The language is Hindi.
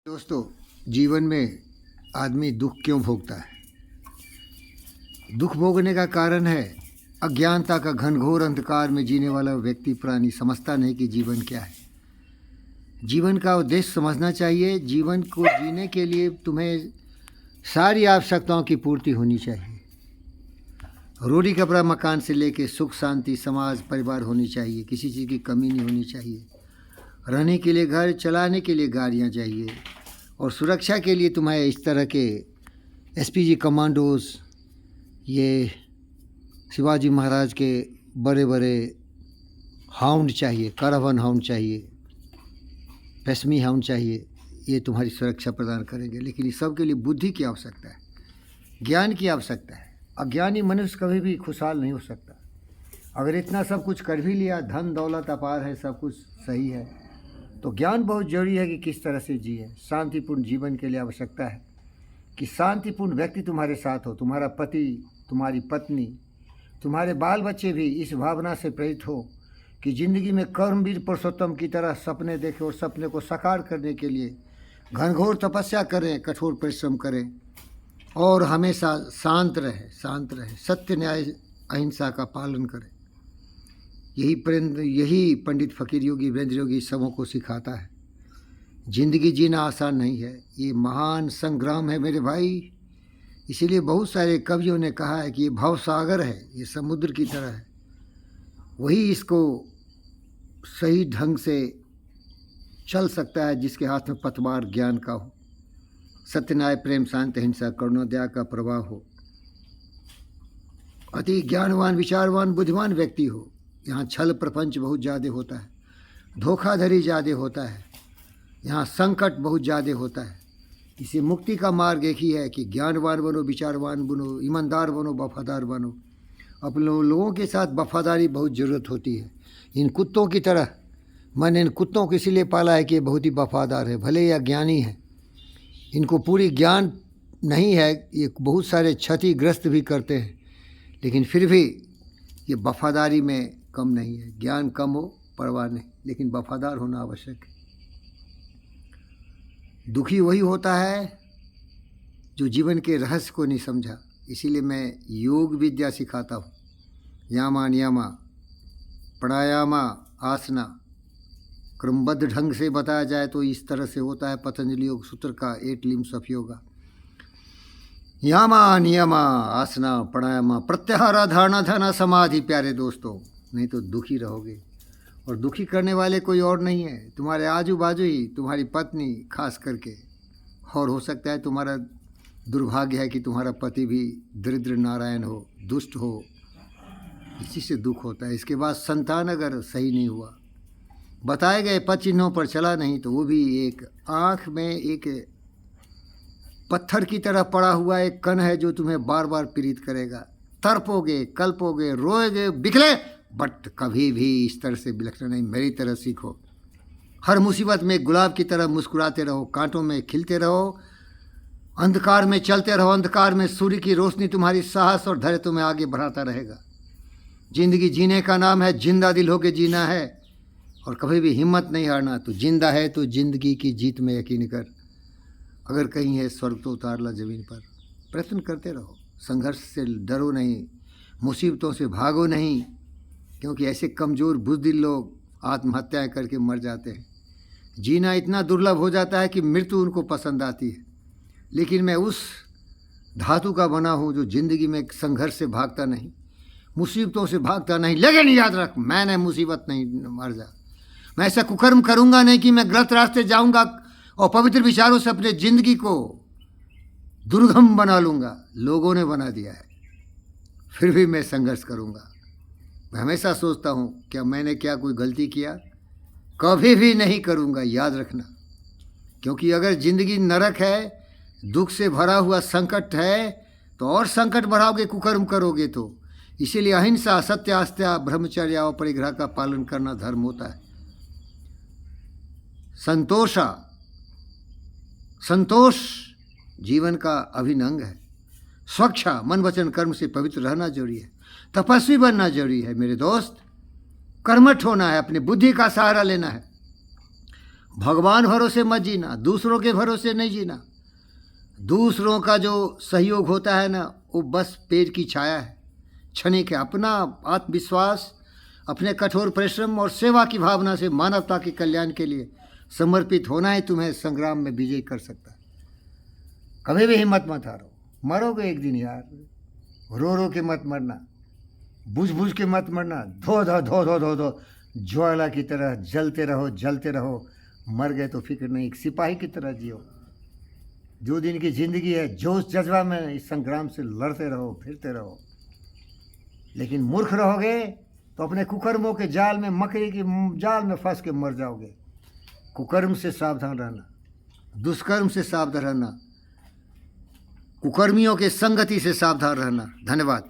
दोस्तों, जीवन में आदमी दुख क्यों भोगता है? दुख भोगने का कारण है अज्ञानता का घनघोर अंधकार में जीने वाला व्यक्ति प्राणी समझता नहीं कि जीवन क्या है। जीवन का उद्देश्य समझना चाहिए। जीवन को जीने के लिए तुम्हें सारी आवश्यकताओं की पूर्ति होनी चाहिए। रोटी कपड़ा मकान से लेके सुख शांति समाज परिवार होनी चाहिए। किसी चीज़ की कमी नहीं होनी चाहिए। रहने के लिए घर, चलाने के लिए गाड़ियाँ चाहिए और सुरक्षा के लिए तुम्हें इस तरह के एसपीजी कमांडोज, ये शिवाजी महाराज के बड़े बड़े हाउंड चाहिए, करावन हाउंड चाहिए, पेशमी हाउंड चाहिए। ये तुम्हारी सुरक्षा प्रदान करेंगे। लेकिन इस सब के लिए बुद्धि की आवश्यकता है, ज्ञान की आवश्यकता है। अज्ञानी मनुष्य कभी भी खुशहाल नहीं हो सकता। अगर इतना सब कुछ कर भी लिया, धन दौलत अपार है, सब कुछ सही है, तो ज्ञान बहुत जरूरी है कि किस तरह से जिए। शांतिपूर्ण जीवन के लिए आवश्यकता है कि शांतिपूर्ण व्यक्ति तुम्हारे साथ हो। तुम्हारा पति, तुम्हारी पत्नी, तुम्हारे बाल बच्चे भी इस भावना से प्रेरित हो कि ज़िंदगी में कर्मवीर पुरुषोत्तम की तरह सपने देखें और सपने को साकार करने के लिए घनघोर तपस्या करें, कठोर परिश्रम करें और हमेशा शांत रहे, सत्य न्याय अहिंसा का पालन करें। यही पंडित फकीर योगी वीरेंद्र योगी सबों को सिखाता है। जिंदगी जीना आसान नहीं है, ये महान संग्राम है मेरे भाई। इसीलिए बहुत सारे कवियों ने कहा है कि ये भवसागर है, ये समुद्र की तरह है। वही इसको सही ढंग से चल सकता है जिसके हाथ में पतवार ज्ञान का हो, सत्य न्याय प्रेम शांति अहिंसा करुणा दया का प्रवाह हो, अति ज्ञानवान विचारवान बुद्धिमान व्यक्ति हो। यहाँ छल प्रपंच बहुत ज़्यादा होता है, धोखाधड़ी ज़्यादा होता है, यहाँ संकट बहुत ज़्यादा होता है। इसे मुक्ति का मार्ग एक ही है कि ज्ञानवान बनो, विचारवान बनो, ईमानदार बनो, वफादार बनो। अपने लोगों के साथ वफादारी बहुत ज़रूरत होती है। इन कुत्तों की तरह मैंने इन कुत्तों को इसीलिए पाला है कि ये बहुत ही वफादार है, भले या ज्ञानी है। इनको पूरी ज्ञान नहीं है, ये बहुत सारे क्षतिग्रस्त भी करते हैं, लेकिन फिर भी ये वफादारी में कम नहीं है। ज्ञान कम हो परवाह नहीं, लेकिन वफादार होना आवश्यक है। दुखी वही होता है जो जीवन के रहस्य को नहीं समझा। इसीलिए मैं योग विद्या सिखाता हूँ। यामा नियमा प्राणायामा आसना क्रमबद्ध ढंग से बताया जाए तो इस तरह से होता है पतंजलि योग सूत्र का 8 लिम्स ऑफ योगा। यामा नियमा आसना प्राणायामा प्रत्याहार धारणा ध्यान समाधि। प्यारे दोस्तों, नहीं तो दुखी रहोगे। और दुखी करने वाले कोई और नहीं है, तुम्हारे आजू बाजू ही तुम्हारी पत्नी खास करके। और हो सकता है तुम्हारा दुर्भाग्य है कि तुम्हारा पति भी दरिद्र नारायण हो, दुष्ट हो, इसी से दुख होता है। इसके बाद संतान अगर सही नहीं हुआ, बताए गए पद चिन्हों पर चला नहीं, तो वो भी एक आँख में एक पत्थर की तरह पड़ा हुआ एक कण है जो तुम्हें बार बार पीड़ित करेगा। तड़पोगे, कल्पोगे, रोएगे, बिखले, बट कभी भी इस तरह से बिलखना नहीं। मेरी तरह सीखो। हर मुसीबत में गुलाब की तरह मुस्कुराते रहो, कांटों में खिलते रहो, अंधकार में चलते रहो। अंधकार में सूर्य की रोशनी तुम्हारी साहस और धैर्य तुम्हें आगे बढ़ाता रहेगा। जिंदगी जीने का नाम है, जिंदा दिल होके जीना है और कभी भी हिम्मत नहीं हारना। तो जिंदा है तो जिंदगी की जीत में यकीन कर। अगर कहीं है स्वर्ग तो उतार ला ज़मीन पर। प्रयत्न करते रहो, संघर्ष से डरो नहीं, मुसीबतों से भागो नहीं, क्योंकि ऐसे कमज़ोर बुज़दिल लोग आत्महत्याएं करके मर जाते हैं। जीना इतना दुर्लभ हो जाता है कि मृत्यु उनको पसंद आती है। लेकिन मैं उस धातु का बना हूँ जो ज़िंदगी में संघर्ष से भागता नहीं, मुसीबतों से भागता नहीं। लेकिन याद रख, मैंने मुसीबत नहीं मर जा। मैं ऐसा कुकर्म करूँगा नहीं कि मैं गलत रास्ते जाऊँगा और पवित्र विचारों से अपने ज़िंदगी को दुर्गम बना लूँगा। लोगों ने बना दिया है, फिर भी मैं संघर्ष करूँगा। मैं हमेशा सोचता हूँ क्या मैंने क्या कोई गलती किया? कभी भी नहीं करूँगा, याद रखना। क्योंकि अगर ज़िंदगी नरक है, दुख से भरा हुआ संकट है, तो और संकट बढ़ाओगे, कुकर्म करोगे तो। इसीलिए अहिंसा, सत्य, आस्था, ब्रह्मचर्य और परिग्रह का पालन करना धर्म होता है। संतोष जीवन का अभिन्न अंग है। स्वच्छा मन वचन कर्म से पवित्र रहना जरूरी है। तपस्वी बनना जरूरी है मेरे दोस्त। कर्मठ होना है, अपनी बुद्धि का सहारा लेना है। भगवान भरोसे मत जीना, दूसरों के भरोसे नहीं जीना। दूसरों का जो सहयोग होता है ना, वो बस पेड़ की छाया है, क्षणिक है। अपना आत्मविश्वास, अपने कठोर परिश्रम और सेवा की भावना से मानवता के कल्याण के लिए समर्पित होना ही तुम्हें संग्राम में विजयी कर सकता है। कभी भी हिम्मत मत हारो, मरोगे एक दिन यार। रो रो के मत मरना, बुझ बुझ के मत मरना, धो धो धो धो धो धो ज्वाला की तरह जलते रहो, जलते रहो। मर गए तो फिक्र नहीं, एक सिपाही की तरह जियो। जो दिन की जिंदगी है, जोश जज्बा में इस संग्राम से लड़ते रहो, फिरते रहो। लेकिन मूर्ख रहोगे तो अपने कुकर्मों के जाल में, मकड़ी की जाल में फंस के मर जाओगे। कुकर्म से सावधान रहना, दुष्कर्म से सावधान रहना, कुकर्मियों के संगति से सावधान रहना। धन्यवाद।